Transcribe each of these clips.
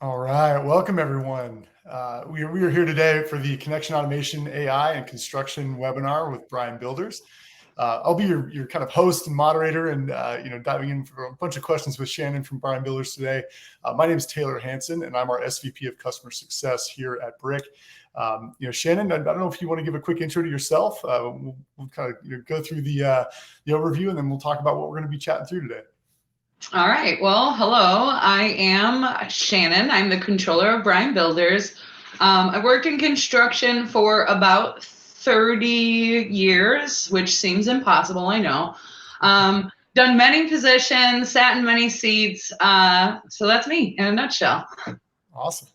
All right, welcome everyone. We are here today for the Connection Automation AI and Construction webinar with Bryan Builders. I'll be your kind of host and moderator, and diving in for a bunch of questions with Shannon from Bryan Builders today. My name is Taylor Hanson, and I'm our SVP of Customer Success here at Briq. Shannon, I don't know if you want to give a quick intro to yourself. We'll kind of go through the overview, and then we'll talk about what we're going to be chatting through today. All right. Well, hello. I am Shannon. I'm the controller of Bryan Builders. I've worked in construction for about 30 years, which seems impossible, I know. Done many positions, sat in many seats. So that's me in a nutshell. Awesome.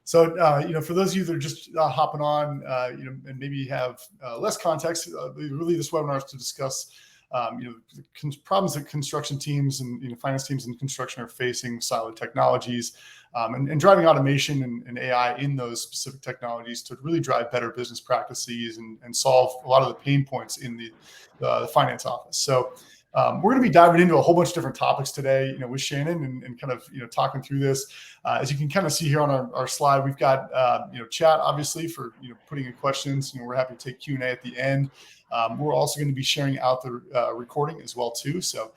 So, for those of you that are just hopping on, and maybe have less context, really this webinar is to discuss the problems that construction teams and finance teams in construction are facing, siloed technologies, and driving automation and AI in those specific technologies to really drive better business practices and solve a lot of the pain points in the finance office. So we're going to be diving into a whole bunch of different topics today, with Shannon and kind of, talking through this. As you can kind of see here on our slide, we've got, chat obviously for, putting in questions. We're happy to take Q&A at the end. We're also going to be sharing out the recording as well too. So,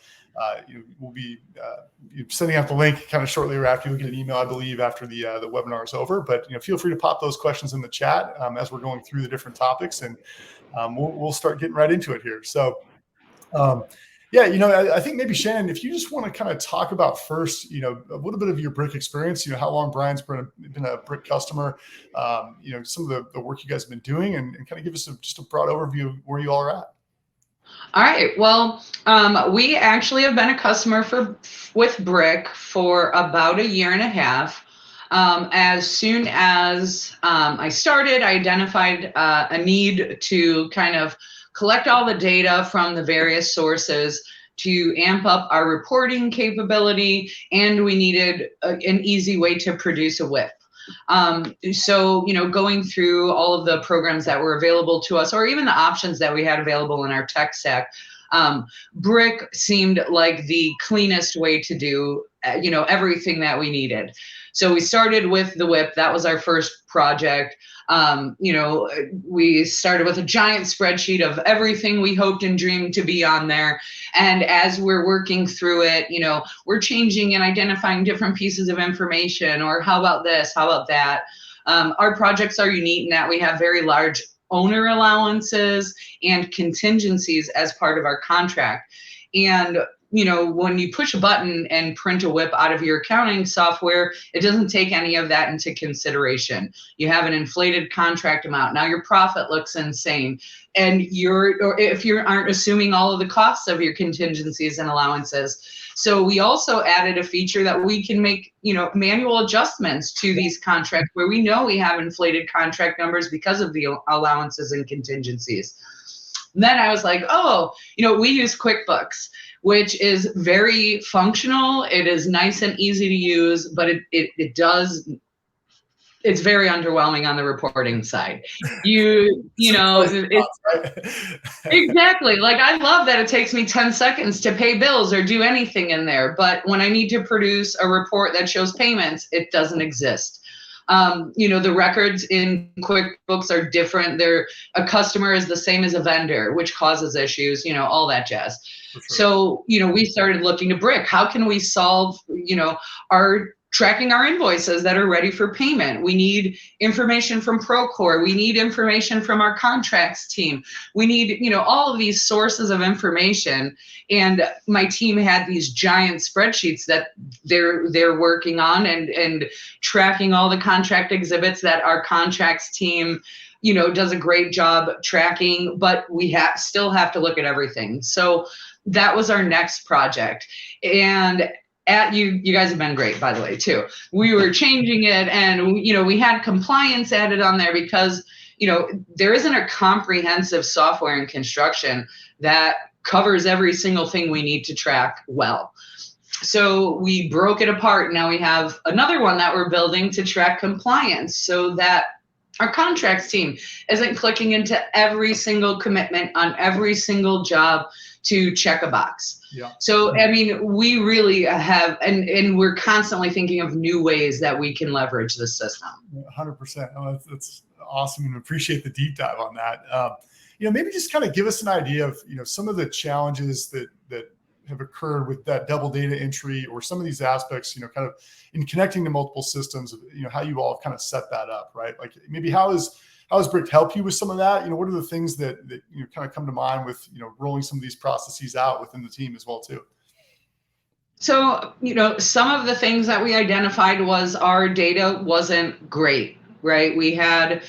we'll be sending out the link kind of shortly after. You'll get an email, I believe, after the webinar is over. But feel free to pop those questions in the chat as we're going through the different topics, and we'll start getting right into it here. So, I think maybe Shannon, if you just want to kind of talk about first, a little bit of your Briq experience, how long Bryan's been a Briq customer, some of the work you guys have been doing, and kind of give us just a broad overview of where you all are at. All right. Well, we actually have been a customer with Briq for about a year and a half. As soon as I started, I identified a need to kind of collect all the data from the various sources to amp up our reporting capability, and we needed an easy way to produce a WIP. So, going through all of the programs that were available to us, or even the options that we had available in our tech stack, Briq seemed like the cleanest way to do, everything that we needed. So we started with the WIP. That was our first project. We started with a giant spreadsheet of everything we hoped and dreamed to be on there. And as we're working through it, we're changing and identifying different pieces of information, or how about this, how about that? Our projects are unique in that we have very large owner allowances and contingencies as part of our contract. And when you push a button and print a WIP out of your accounting software, it doesn't take any of that into consideration. You have an inflated contract amount. Now your profit looks insane. And if you aren't assuming all of the costs of your contingencies and allowances. So we also added a feature that we can make, manual adjustments to these contracts where we know we have inflated contract numbers because of the allowances and contingencies. And then I was like, we use QuickBooks, which is very functional. It is nice and easy to use, but it's very underwhelming on the reporting side. Exactly. Like, I love that it takes me 10 seconds to pay bills or do anything in there. But when I need to produce a report that shows payments, it doesn't exist. The records in QuickBooks are different. A customer is the same as a vendor, which causes issues, all that jazz. Sure. So, we started looking to Briq. How can we solve, our tracking our invoices that are ready for payment? We need information from Procore. We need information from our contracts team. We need, all of these sources of information. And my team had these giant spreadsheets that they're working on and tracking all the contract exhibits that our contracts team, does a great job tracking, but we still have to look at everything. So that was our next project. And you guys have been great, by the way, too. We were changing it, and we had compliance added on there because there isn't a comprehensive software in construction that covers every single thing we need to track well. So we broke it apart. Now we have another one that we're building to track compliance, so that Our contracts team isn't clicking into every single commitment on every single job to check a box. Yeah. So, I mean, we really have, and we're constantly thinking of new ways that we can leverage the system. 100%. Oh, that's awesome, and appreciate the deep dive on that. Maybe just kind of give us an idea of, some of the challenges that have occurred with that double data entry, or some of these aspects, kind of in connecting to multiple systems, how you all kind of set that up, right? Like maybe how has Briq helped you with some of that? What are the things that kind of come to mind with, rolling some of these processes out within the team as well too? So, some of the things that we identified was our data wasn't great, right? We had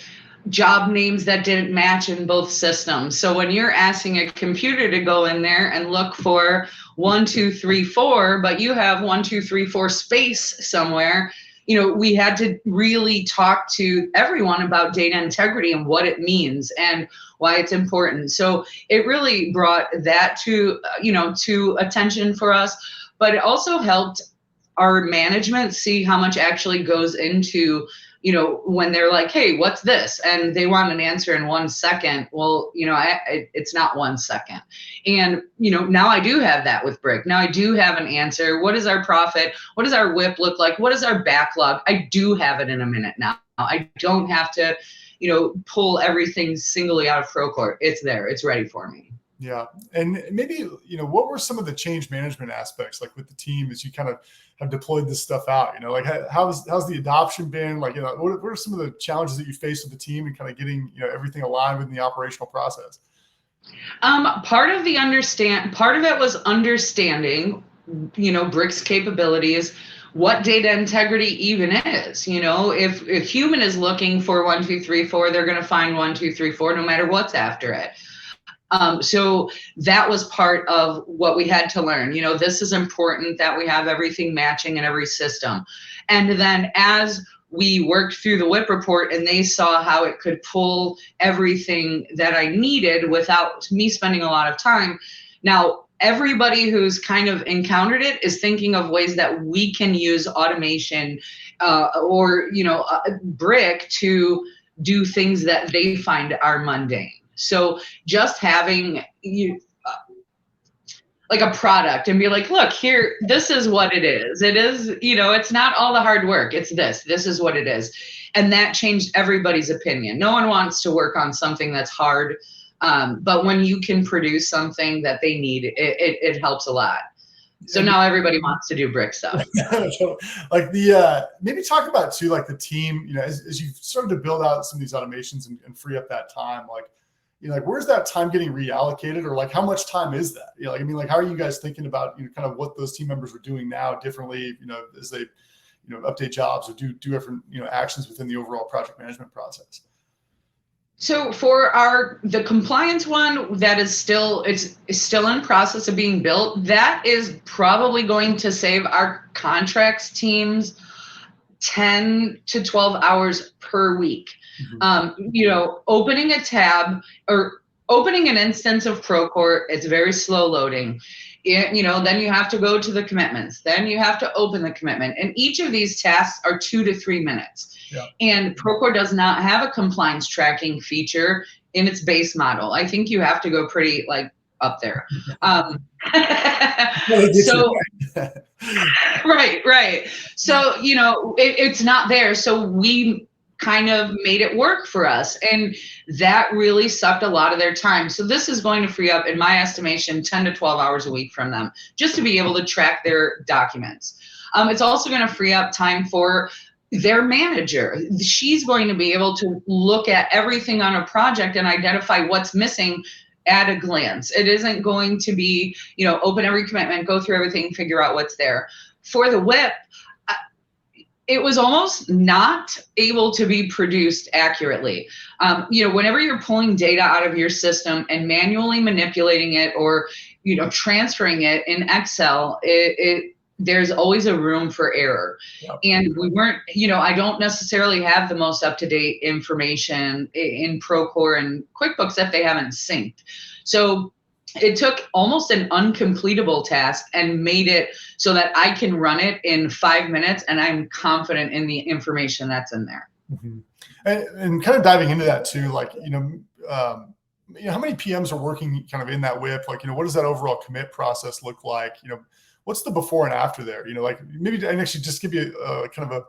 job names that didn't match in both systems. So when you're asking a computer to go in there and look for 1, 2, 3, 4, but you have 1, 2, 3, 4 space somewhere, we had to really talk to everyone about data integrity and what it means and why it's important. So it really brought that to attention for us, but it also helped our management see how much actually goes into, when they're like, hey, what's this? And they want an answer in 1 second. Well, it's not 1 second. And, now I do have that with Briq. Now I do have an answer. What is our profit? What does our WIP look like? What is our backlog? I do have it in a minute now. I don't have to, pull everything singly out of Procore. It's there. It's ready for me. Yeah. And maybe, what were some of the change management aspects, like with the team, as you kind of have deployed this stuff out, like how's the adoption been? Like, what are some of the challenges that you face with the team and kind of getting, everything aligned within the operational process? Part of it was understanding, Briq's capabilities, what data integrity even is. If human is looking for 1, 2, 3, 4, they're going to find 1, 2, 3, 4, no matter what's after it. So that was part of what we had to learn. This is important that we have everything matching in every system. And then as we worked through the WIP report and they saw how it could pull everything that I needed without me spending a lot of time. Now, everybody who's kind of encountered it is thinking of ways that we can use automation or Briq to do things that they find are mundane. So just having like a product and be like, look here, this is what it is. It is, it's not all the hard work. It's this is what it is. And that changed everybody's opinion. No one wants to work on something that's hard. But when you can produce something that they need, it helps a lot. So now everybody wants to do Briq stuff. Like maybe talk about too, like the team, as you've started to build out some of these automations and free up that time, like where's that time getting reallocated, or like how much time is that? How are you guys thinking about, kind of what those team members are doing now differently, as they, update jobs or do different, actions within the overall project management process? So for the compliance one, that is still, it's still in process of being built. That is probably going to save our contracts teams 10 to 12 hours per week. Mm-hmm. Opening a tab or opening an instance of Procore, it's very slow loading. Then you have to go to the commitments. Then you have to open the commitment. And each of these tasks are 2 to 3 minutes. Yeah. And Procore does not have a compliance tracking feature in its base model. I think you have to go pretty up there. So right. So, it's not there. So we kind of made it work for us. And that really sucked a lot of their time. So this is going to free up, in my estimation, 10 to 12 hours a week from them, just to be able to track their documents. It's also going to free up time for their manager. She's going to be able to look at everything on a project and identify what's missing at a glance. It isn't going to be, open every commitment, go through everything, figure out what's there. For the WIP, it was almost not able to be produced accurately. Whenever you're pulling data out of your system and manually manipulating it or, transferring it in Excel, there's always a room for error. Yep. And we weren't, I don't necessarily have the most up-to-date information in Procore and QuickBooks that they haven't synced. So it took almost an uncompletable task and made it so that I can run it in 5 minutes and I'm confident in the information that's in there. Mm-hmm. And kind of diving into that too, like, how many PMs are working kind of in that whip? Like, what does that overall commit process look like? What's the before and after there? Like maybe, and actually just give you kind of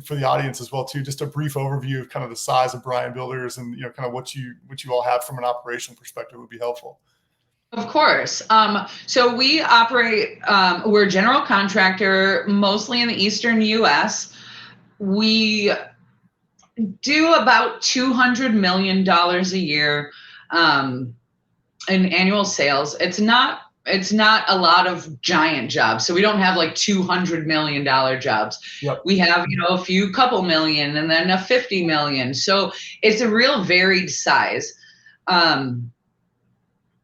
for the audience as well too, just a brief overview of kind of the size of Bryan Builders and, kind of what you all have from an operational perspective would be helpful. Of course. So we operate, we're a general contractor, mostly in the Eastern US. We do about $200 million a year in annual sales. It's not a lot of giant jobs. So we don't have like $200 million jobs. Yep. We have, a couple million and then a 50 million. So it's a real varied size.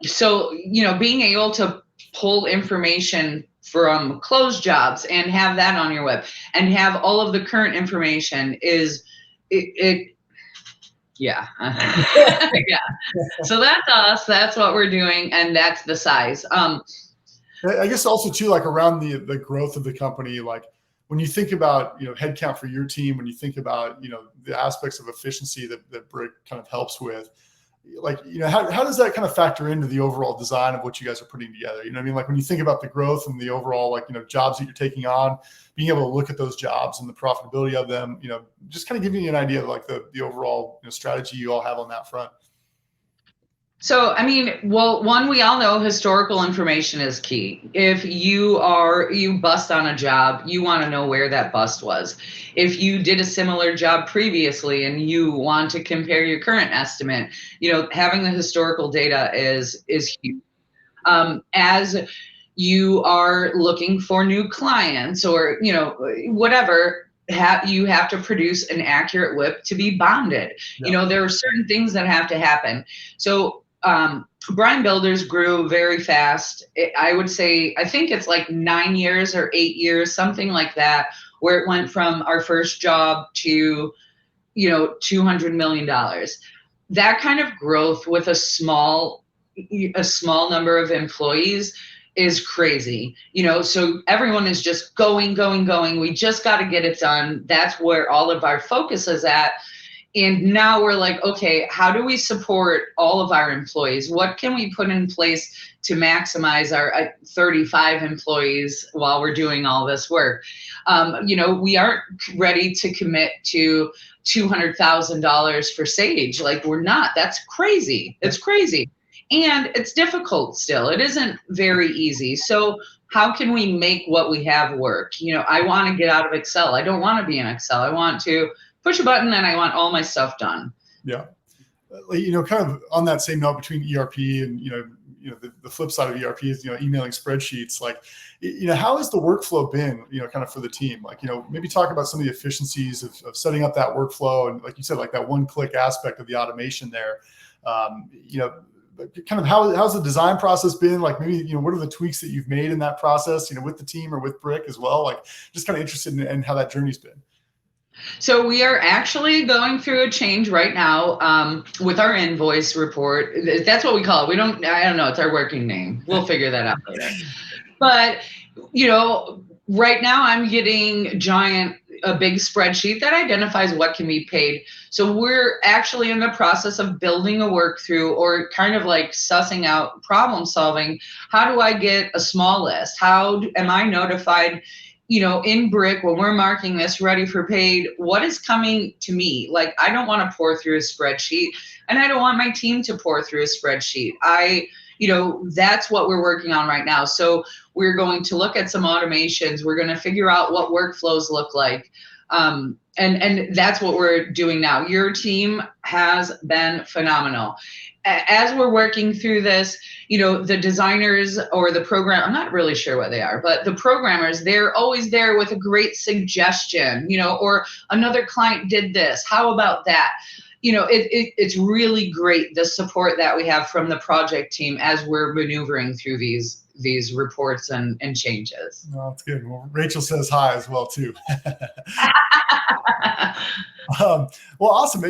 So, being able to pull information from closed jobs and have that on your web and have all of the current information is yeah. Yeah. So that's us. That's what we're doing. And that's the size. I guess also too, like around the growth of the company, like when you think about, headcount for your team, when you think about, the aspects of efficiency that Briq kind of helps with, like, how does that kind of factor into the overall design of what you guys are putting together? You know what I mean? Like when you think about the growth and the overall, like, jobs that you're taking on, being able to look at those jobs and the profitability of them, just kind of giving you an idea of like the overall strategy you all have on that front. So, one, we all know historical information is key. If you bust on a job, you want to know where that bust was. If you did a similar job previously and you want to compare your current estimate, having the historical data is huge. As you are looking for new clients or, whatever, you have to produce an accurate WIP to be bonded. Yeah. There are certain things that have to happen. So, Bryan Builders grew very fast. I would say, I think it's like 9 years or 8 years, something like that, where it went from our first job to, $200 million. That kind of growth with a small number of employees is crazy. So everyone is just going. We just got to get it done. That's where all of our focus is at. And now we're like, okay, how do we support all of our employees? What can we put in place to maximize our 35 employees while we're doing all this work? We aren't ready to commit to $200,000 for Sage. Like, we're not. That's crazy. It's crazy. And it's difficult still. It isn't very easy. So how can we make what we have work? I want to get out of Excel. I don't want to be in Excel. I want to push a button and I want all my stuff done. Yeah. Kind of on that same note between ERP and, the flip side of ERP is, emailing spreadsheets. Like, how has the workflow been, kind of for the team? Like, maybe talk about some of the efficiencies of setting up that workflow. And like you said, like that one-click aspect of the automation there, kind of how's the design process been? Like maybe, what are the tweaks that you've made in that process, with the team or with Briq as well? Like just kind of interested in how that journey's been. So we are actually going through a change right now with our invoice report. That's what we call it. I don't know. It's our working name. We'll figure that out later. But, right now I'm getting a big spreadsheet that identifies what can be paid. So we're actually in the process of building a work through or kind of like sussing out problem solving. How do I get a small list? How am I notified in Briq, when we're marking this ready for paid, what is coming to me? Like, I don't want to pour through a spreadsheet and I don't want my team to pour through a spreadsheet. That's what we're working on right now. So we're going to look at some automations. We're going to figure out what workflows look like. And that's what we're doing now. Your team has been phenomenal. As we're working through this, the designers or the program, I'm not really sure what they are, but the programmers, they're always there with a great suggestion, or another client did this. How about that? It's really great, the support that we have from the project team as we're maneuvering through these reports and changes. Oh, that's good. Well, Rachel says hi as well too. Well, awesome.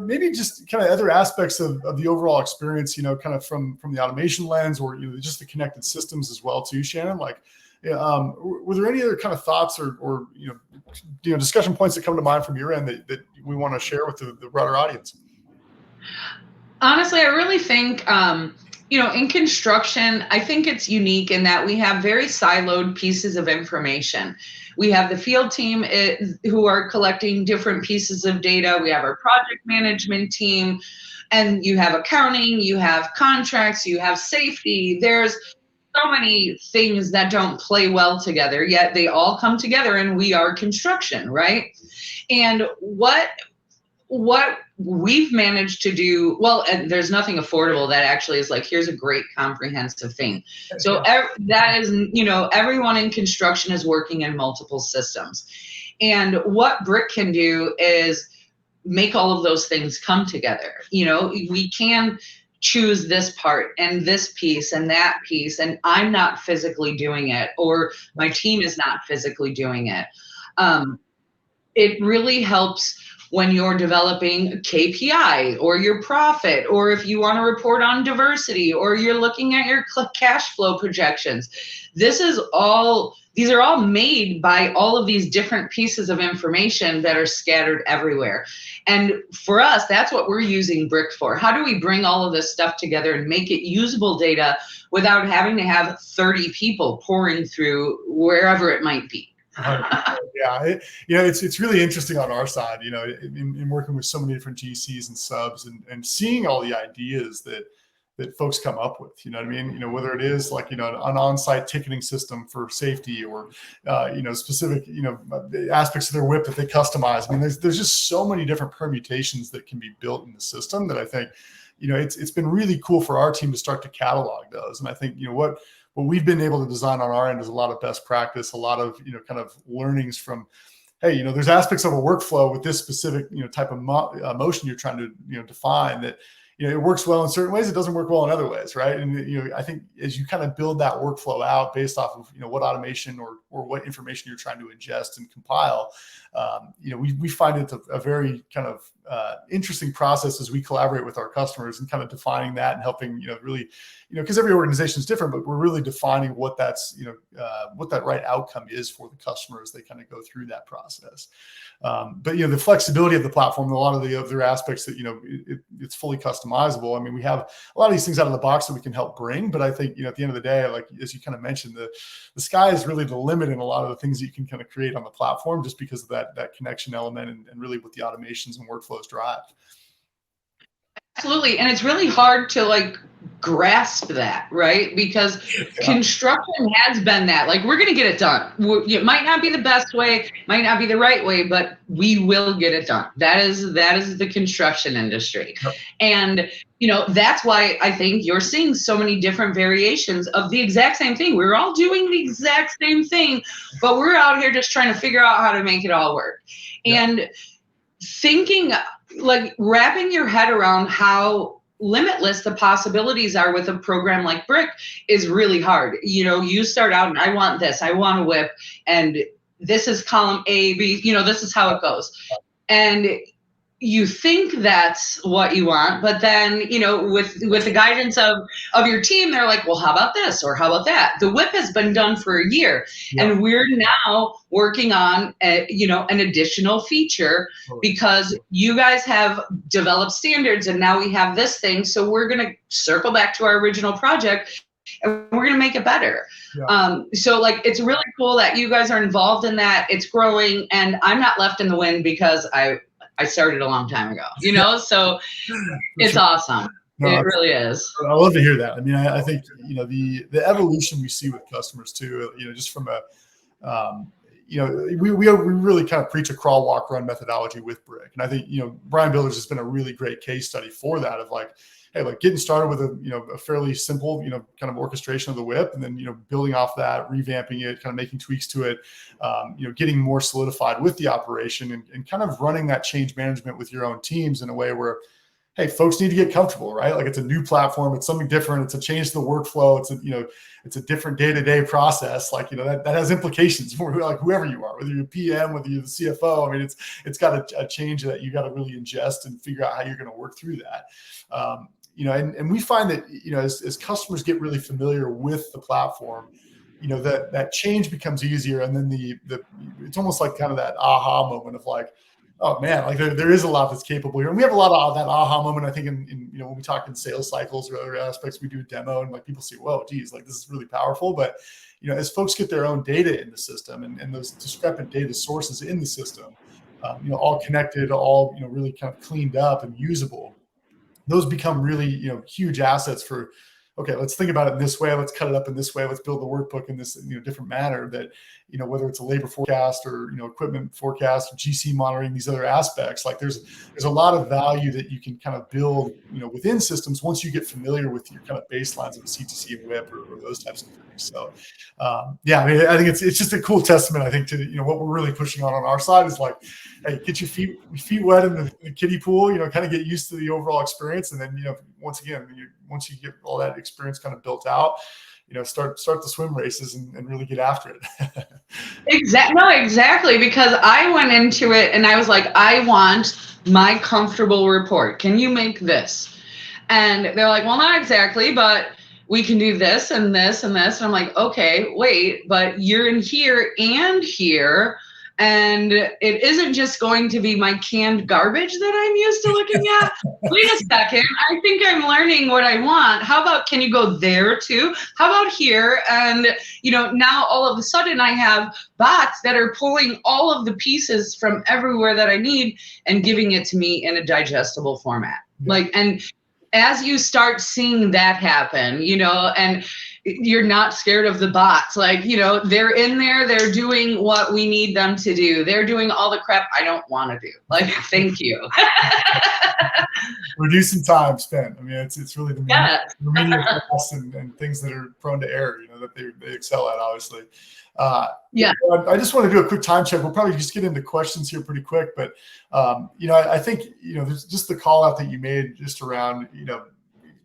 Maybe just kind of other aspects of the overall experience, kind of from the automation lens or, just the connected systems as well too, Shannon. Like, Yeah, were there any other kind of thoughts or discussion points that come to mind from your end that we want to share with the broader audience? Honestly, I really think, in construction, I think it's unique in that we have very siloed pieces of information. We have the field team who are collecting different pieces of data. We have our project management team, and you have accounting, you have contracts, you have safety. There's so many things that don't play well together, yet they all come together and we are construction, right? And what we've managed to do, well, and there's nothing affordable that actually is like, here's a great comprehensive thing. So that is, everyone in construction is working in multiple systems. And what Briq can do is make all of those things come together. We can choose this part and this piece and that piece, and I'm not physically doing it, or my team is not physically doing it. It really helps when you're developing KPI or your profit, or if you want to report on diversity, or you're looking at your cash flow projections. These are all made by all of these different pieces of information that are scattered everywhere. And for us, that's what we're using Briq for. How do we bring all of this stuff together and make it usable data without having to have 30 people pouring through wherever it might be? Yeah, it's really interesting on our side, in working with so many different GCs and subs and seeing all the ideas that folks come up with, you know what I mean? Whether it is like, an on-site ticketing system for safety, or, specific, aspects of their whip that they customize. I mean, there's just so many different permutations that can be built in the system that I think, it's been really cool for our team to start to catalog those. And I think, what we've been able to design on our end is a lot of best practice, a lot of, kind of learnings from, hey, there's aspects of a workflow with this specific, type of motion you're trying to, define that, it works well in certain ways. It doesn't work well in other ways. Right. And, I think as you kind of build that workflow out based off of, what automation or what information you're trying to ingest and compile, we find it a very kind of interesting process as we collaborate with our customers and kind of defining that and helping, really, because every organization is different, but we're really defining what that's, what that right outcome is for the customer as they kind of go through that process. But, the flexibility of the platform, a lot of the other aspects that, it's fully customizable. I mean, we have a lot of these things out of the box that we can help bring, but I think, at the end of the day, like, as you kind of mentioned, the sky is really the limit in a lot of the things that you can kind of create on the platform, just because of that connection element and really what the automations and workflows drive. Absolutely. And it's really hard to grasp that, right? Because construction has been that, we're going to get it done. It might not be the best way, might not be the right way, but we will get it done. That is the construction industry. Yep. And, that's why I think you're seeing so many different variations of the exact same thing. We're all doing the exact same thing, but we're out here just trying to figure out how to make it all work. Yep. And thinking, wrapping your head around how limitless the possibilities are with a program like Briq is really hard. You start out and I want this, I want a whip, and this is column A, B, this is how it goes. And you think that's what you want, but then, with the guidance of your team, they're like, well, how about this? Or how about that? The whip has been done for a year. Yeah. And we're now working on, an additional feature because you guys have developed standards and now we have this thing. So we're going to circle back to our original project and we're going to make it better. Yeah. So it's really cool that you guys are involved in that. It's growing, and I'm not left in the wind because I started a long time ago, so it's awesome. No, it really is. I love to hear that. I mean, I think, the evolution we see with customers too, just from we really kind of preach a crawl, walk, run methodology with Briq. And I think, Bryan Builders has been a really great case study for that of hey, getting started with a fairly simple, kind of orchestration of the whip, and then, building off that, revamping it, kind of making tweaks to it, getting more solidified with the operation and kind of running that change management with your own teams in a way where, hey, folks need to get comfortable, right? It's a new platform. It's something different. It's a change to the workflow. It's a different day-to-day process. That has implications for whoever you are, whether you're a PM, whether you're the CFO. I mean, it's got a change that you got to really ingest and figure out how you're going to work through that. And we find that, as customers get really familiar with the platform, that change becomes easier. And then it's almost like kind of that aha moment of like, oh man, like there is a lot that's capable here. And we have a lot of that aha moment, I think, in when we talk in sales cycles or other aspects, we do a demo and like people see, whoa, geez, like this is really powerful. But as folks get their own data in the system and those discrepant data sources in the system, all connected, all really kind of cleaned up and usable, those become really huge assets for, okay, let's think about it in this way. Let's cut it up in this way. Let's build the workbook in this different manner that, whether it's a labor forecast or, equipment forecast or GC monitoring, these other aspects, like there's a lot of value that you can kind of build, within systems once you get familiar with your kind of baselines of CTC and WIP or those types of things. So, yeah, I mean, I think it's just a cool testament, I think, to, what we're really pushing on our side is like, hey, get your feet wet in the kiddie pool, kind of get used to the overall experience. And then, once again, once you get all that experience kind of built out, start the swim races and really get after it. Exactly. Because I went into it and I was like, I want my comfortable report. Can you make this? And they're like, well, not exactly, but we can do this and this and this. And I'm like, okay, wait, but you're in here and here. And it isn't just going to be my canned garbage that I'm used to looking at. Wait a second. I think I'm learning what I want. How about, can you go there too? How about here? And, now all of a sudden I have bots that are pulling all of the pieces from everywhere that I need and giving it to me in a digestible format. Yeah. And as you start seeing that happen, and you're not scared of the bots, like, they're in there, they're doing what we need them to do. They're doing all the crap I don't want to do. Like, thank you. Reducing time spent. I mean, it's really the remedial costs and things that are prone to error, that they excel at, obviously. Yeah. I just want to do a quick time check. We'll probably just get into questions here pretty quick, but I think there's just the call out that you made just around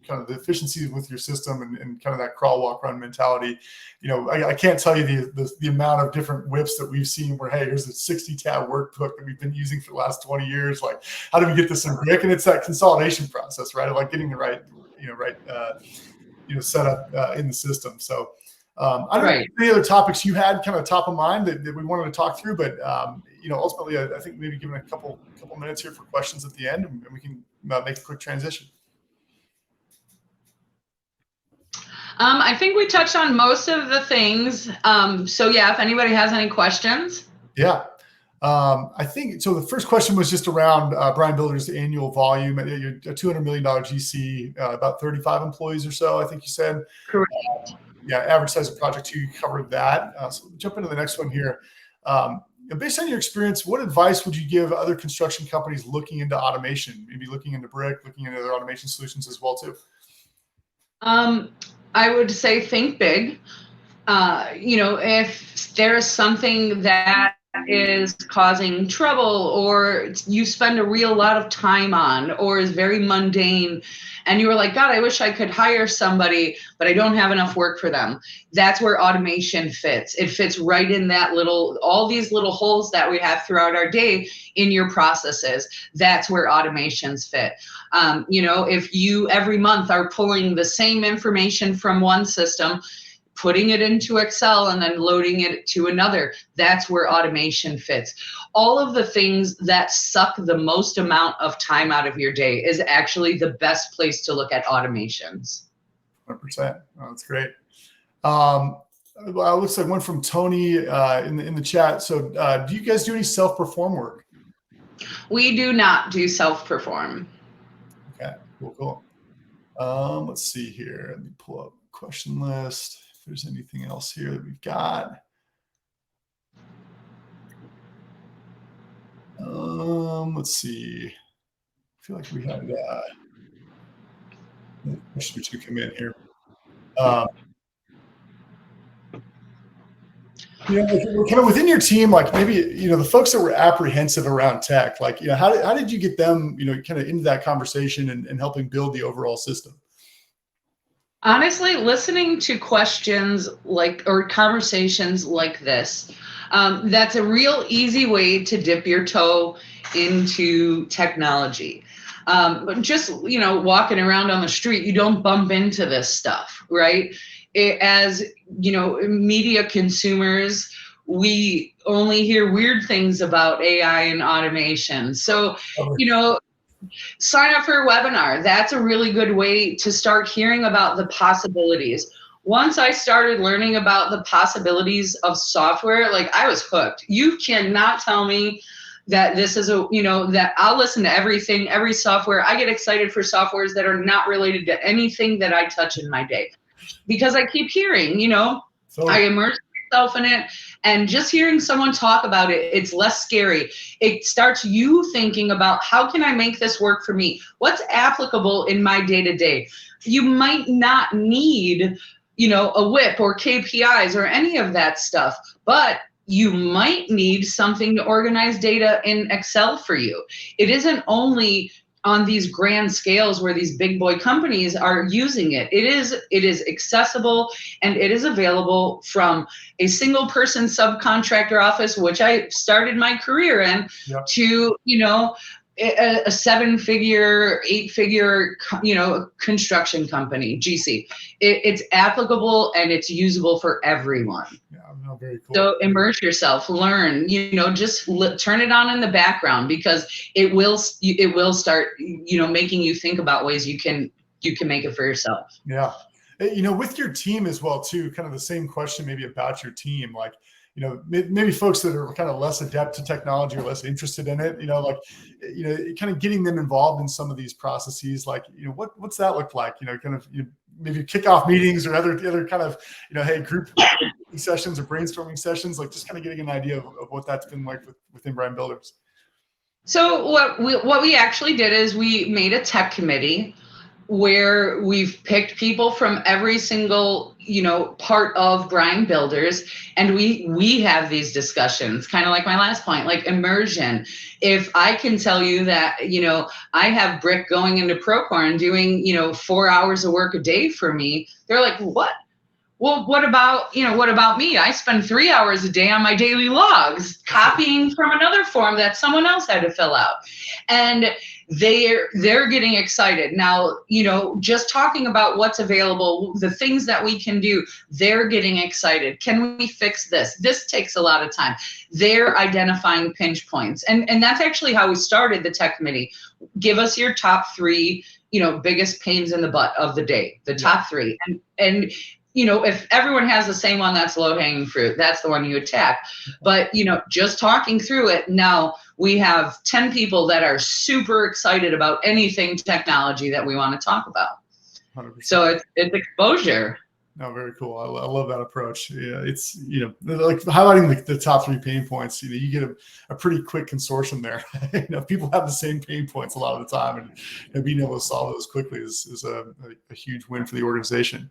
kind of the efficiencies with your system and kind of that crawl, walk, run mentality. I can't tell you the amount of different whips that we've seen where, hey, here's a 60 tab workbook that we've been using for the last 20 years. Like, how do we get this in Briq? And it's that consolidation process, right? Like getting the right setup in the system. So I don't know any other topics you had kind of top of mind that we wanted to talk through, but ultimately I think maybe giving a couple minutes here for questions at the end, and we can make a quick transition. I think we touched on most of the things. So yeah, if anybody has any questions. Yeah. I think, so the first question was just around Bryan Builders' annual volume. A $200 million GC, about 35 employees or so, I think you said. Correct. Yeah, average size of project too, you covered that. So we'll jump into the next one here. Based on your experience, what advice would you give other construction companies looking into automation, maybe looking into Briq, looking into other automation solutions as well too? I would say think big. If there's something that is causing trouble or you spend a real lot of time on or is very mundane and you were like, God, I wish I could hire somebody, but I don't have enough work for them. That's where automation fits. It fits right in that all these little holes that we have throughout our day in your processes. That's where automations fit. If you every month are pulling the same information from one system, putting it into Excel and then loading it to another, that's where automation fits. All of the things that suck the most amount of time out of your day is actually the best place to look at automations. 100%. Oh, that's great. Looks like one from Tony in the chat. So do you guys do any self-perform work? We do not do self-perform. Okay, cool. Let's see here. Let me pull up the question list. If there's anything else here that we've got. Let's see. I feel like we had question or two come in here. Kind of within your team, like maybe, the folks that were apprehensive around tech, like, how did you get them, kind of into that conversation and helping build the overall system? Honestly, listening to questions or conversations like this, that's a real easy way to dip your toe into technology. Just, walking around on the street, you don't bump into this stuff, right? as media consumers, we only hear weird things about AI and automation. So, sign up for a webinar. That's a really good way to start hearing about the possibilities. Once I started learning about the possibilities of software, like, I was hooked. You cannot tell me that this is that I'll listen to everything, every software. I get excited for softwares that are not related to anything that I touch in my day, because I keep hearing, I immerse myself in it, and just hearing someone talk about it, it's less scary. It starts you thinking about, how can I make this work for me? What's applicable in my day-to-day? You might not need, a whip or KPIs or any of that stuff, but you might need something to organize data in Excel for you. It isn't only on these grand scales where these big boy companies are using it. It is accessible, and it is available from a single person subcontractor office, which I started my career in, to, a 7-figure, 8-figure, construction company, GC. It's applicable and it's usable for everyone. Yeah, no, very cool. So immerse yourself, learn, just turn it on in the background, because it will start, making you think about ways you can make it for yourself. Yeah. With your team as well too, kind of the same question maybe about your team, like, maybe folks that are kind of less adept to technology or less interested in it, kind of getting them involved in some of these processes, like, what's that look like? Kind of maybe kickoff meetings or other kind of, hey, group sessions or brainstorming sessions, like just kind of getting an idea of what that's been like within Bryan Builders. So what we actually did is we made a tech committee where we've picked people from every single, part of Bryan Builders, and we have these discussions, kind of like my last point, like immersion. If I can tell you that, I have Briq going into Procore and doing, 4 hours of work a day for me, they're like, what? Well, what about me? I spend 3 hours a day on my daily logs, copying from another form that someone else had to fill out. And they're getting excited. Now, just talking about what's available, the things that we can do, they're getting excited. Can we fix this? This takes a lot of time. They're identifying pinch points. And that's actually how we started the tech committee. Give us your top 3, biggest pains in the butt of the day, the top 3. And if everyone has the same one, that's low-hanging fruit. That's the one you attack. But, just talking through it, now we have 10 people that are super excited about anything technology that we want to talk about. 100%. So it's exposure. No, very cool. I love that approach. Yeah, it's, like highlighting the top 3 pain points, you get a pretty quick consortium there. People have the same pain points a lot of the time, and being able to solve those quickly is a huge win for the organization.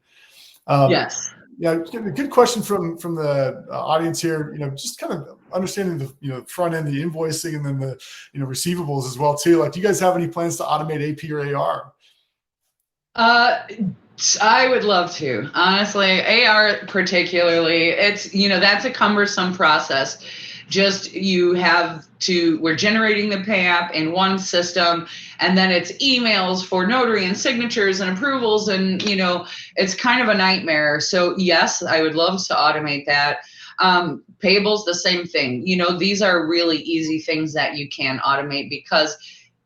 Yes. Yeah. Good question from the audience here. Just kind of understanding the front end, the invoicing, and then the receivables as well too. Like, do you guys have any plans to automate AP or AR? I would love to, honestly. AR particularly, it's that's a cumbersome process. Just we're generating the pay app in one system, and then it's emails for notary and signatures and approvals, and it's kind of a nightmare. So yes, I would love to automate that. Payables, the same thing. These are really easy things that you can automate, because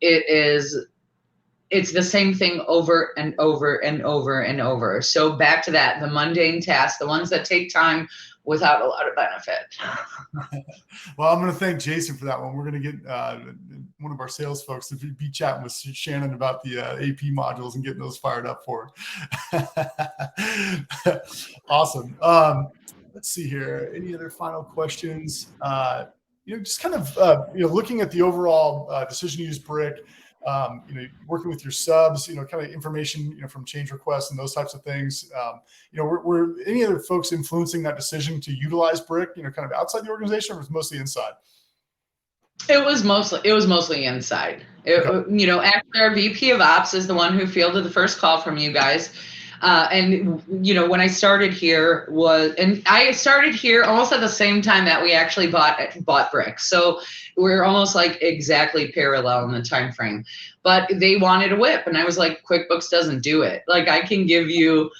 it's the same thing over and over and over and over. So back to that, the mundane tasks, the ones that take time without a lot of benefit. Well, I'm going to thank Jason for that one. We're going to get one of our sales folks to be chatting with Shannon about the AP modules and getting those fired up for her. Awesome. Let's see here. Any other final questions? Just kind of, looking at the overall decision to use Briq, working with your subs, kind of information, from change requests and those types of things. Were any other folks influencing that decision to utilize Briq, kind of outside the organization, or was it mostly inside? It was mostly inside. Actually, our VP of Ops is the one who fielded the first call from you guys. And when I started here I started here almost at the same time that we actually bought Briq. So we're almost like exactly parallel in the time frame. But they wanted a whip, and I was like, QuickBooks doesn't do it. Like, I can give you,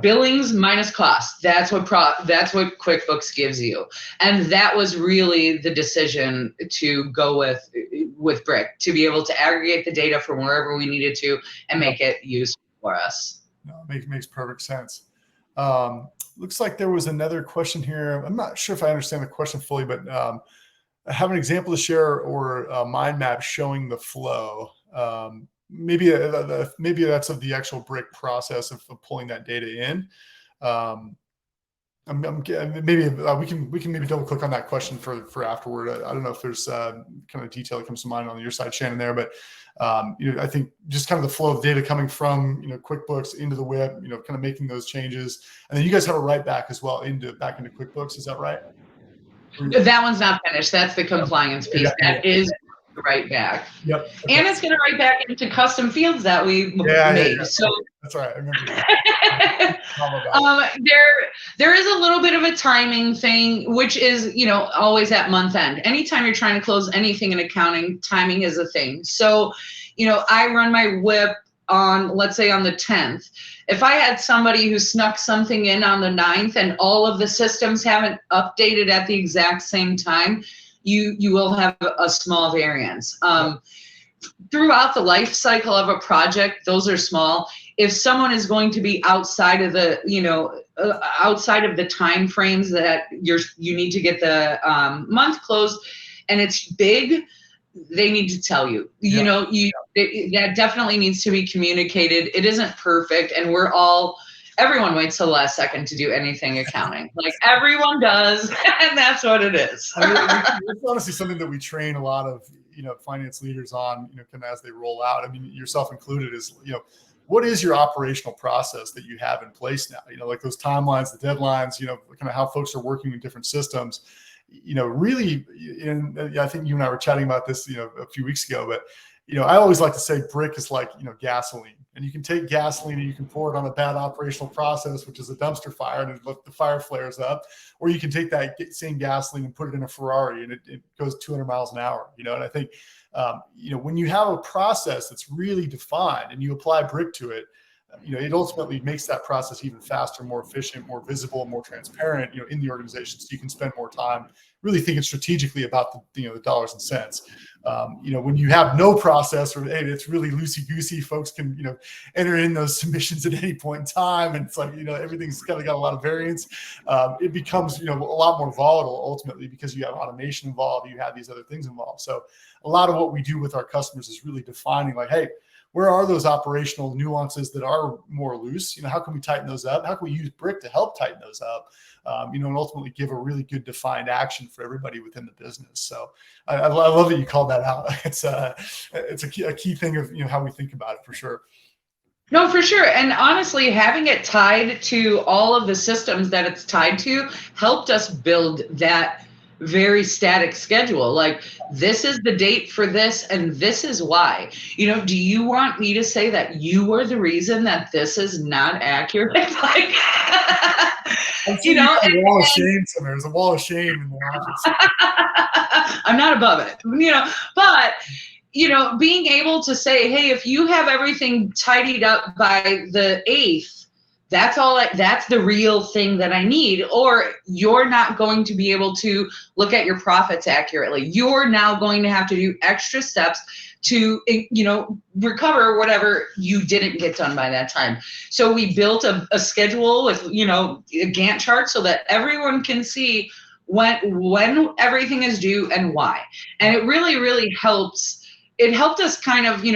Billings minus cost. That's what QuickBooks gives you. And that was really the decision to go with Briq, to be able to aggregate the data from wherever we needed to and make it useful for us. No, makes perfect sense. Looks like there was another question here. I'm not sure if I understand the question fully, but have an example to share or a mind map showing the flow. Maybe that's of the actual Briq process of pulling that data in. Maybe we can maybe double click on that question for afterward. I don't know if there's kind of detail that comes to mind on your side, Shannon, there, but I think just kind of the flow of data coming from QuickBooks into the WIP, kind of making those changes, and then you guys have a write back as well back into QuickBooks. Is that right? That one's not finished. That's the compliance piece. That is right back. Yep. Okay. And it's going to write back into custom fields that we made. Yeah. So that's right. I remember that. There is a little bit of a timing thing, which is, always at month end. Anytime you're trying to close anything in accounting, timing is a thing. So, I run my WIP on, let's say, on the 10th. If I had somebody who snuck something in on the 9th and all of the systems haven't updated at the exact same time, you will have a small variance. Throughout the life cycle of a project, those are small. If someone is going to be outside of the, outside of the time frames that you need to get the month closed, and it's big, they need to tell you. That definitely needs to be communicated. It isn't perfect, and everyone waits till the last second to do anything accounting. Like everyone does, and that's what it is. It's honestly something that we train a lot of, finance leaders on, kind of as they roll out. I mean, yourself included, is, what is your operational process that you have in place now? Like those timelines, the deadlines, kind of how folks are working in different systems. Really, and I think you and I were chatting about this, a few weeks ago, but I always like to say Briq is like, gasoline, and you can take gasoline and you can pour it on a bad operational process, which is a dumpster fire, and the fire flares up, or you can take that same gasoline and put it in a Ferrari and it goes 200 miles an hour, and I think, when you have a process that's really defined and you apply Briq to it, it ultimately makes that process even faster, more efficient, more visible, more transparent, in the organization. So you can spend more time really thinking strategically about the dollars and cents. When you have no process, or hey, it's really loosey-goosey, folks can, enter in those submissions at any point in time. And it's like, everything's kind of got a lot of variance. It becomes, a lot more volatile ultimately, because you have automation involved, you have these other things involved. So a lot of what we do with our customers is really defining, like, hey, where are those operational nuances that are more loose? How can we tighten those up? How can we use Briq to help tighten those up? And ultimately give a really good defined action for everybody within the business. So I love that you called that out. It's a key thing of how we think about it, for sure. No, for sure. And honestly, having it tied to all of the systems that it's tied to helped us build that very static schedule. Like, this is the date for this, and this is why. Do you want me to say that you were the reason that this is not accurate? Like, there's a wall of shame somewhere. There's a wall of shame in the office. I'm not above it, but being able to say, hey, if you have everything tidied up by the 8th, that's the real thing that I need, or you're not going to be able to look at your profits accurately. You're now going to have to do extra steps to, recover whatever you didn't get done by that time. So we built a schedule with, a Gantt chart, so that everyone can see when everything is due and why. And it really, really helps. It helped us kind of, we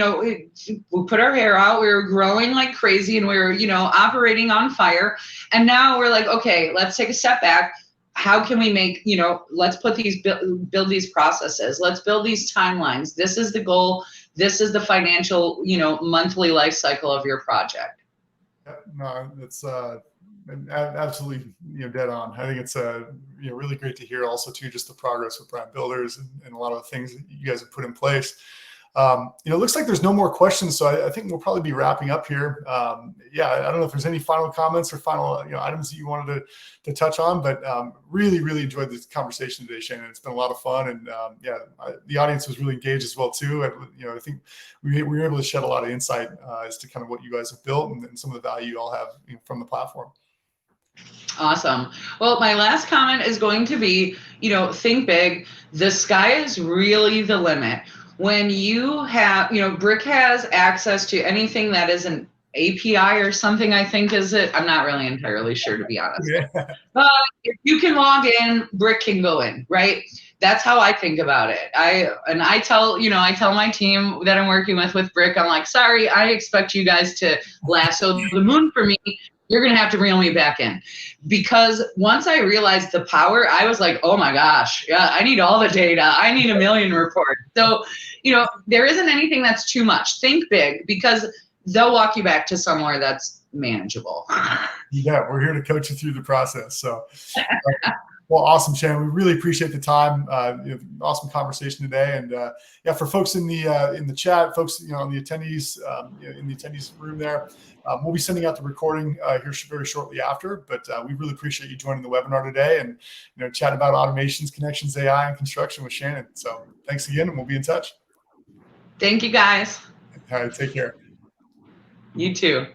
put our hair out, we were growing like crazy, and we were, operating on fire. And now we're like, okay, let's take a step back. How can we make, let's build these processes. Let's build these timelines. This is the goal. This is the financial, monthly life cycle of your project. No, that's absolutely, dead on. I think it's really great to hear also too, just the progress with Bryan Builders and a lot of the things that you guys have put in place. It looks like there's no more questions, so I think we'll probably be wrapping up here. Yeah, I don't know if there's any final comments or final items that you wanted to touch on, but really, really enjoyed this conversation today, Shannon. It's been a lot of fun, and yeah, the audience was really engaged as well too. And, I think we were able to shed a lot of insight as to kind of what you guys have built and some of the value you all have from the platform. Awesome. Well, my last comment is going to be, think big. The sky is really the limit. When you have, Briq has access to anything that is an API or something, I think is it. I'm not really entirely sure, to be honest. Yeah. But if you can log in, Briq can go in, right? That's how I think about it. I tell my team that I'm working with Briq, I'm like, sorry, I expect you guys to lasso the moon for me. You're going to have to reel me back in. Because once I realized the power, I was like, oh my gosh, yeah, I need all the data. I need 1 million reports. So, there isn't anything that's too much. Think big, because they'll walk you back to somewhere that's manageable. Yeah, we're here to coach you through the process. So, well, awesome, Shannon. We really appreciate the time. Awesome conversation today, and yeah, for folks in the chat, folks on the attendees in the attendees room there, we'll be sending out the recording here very shortly after. But we really appreciate you joining the webinar today, and chat about automations, connections, AI, and construction with Shannon. So thanks again, and we'll be in touch. Thank you, guys. All right, take care. You too.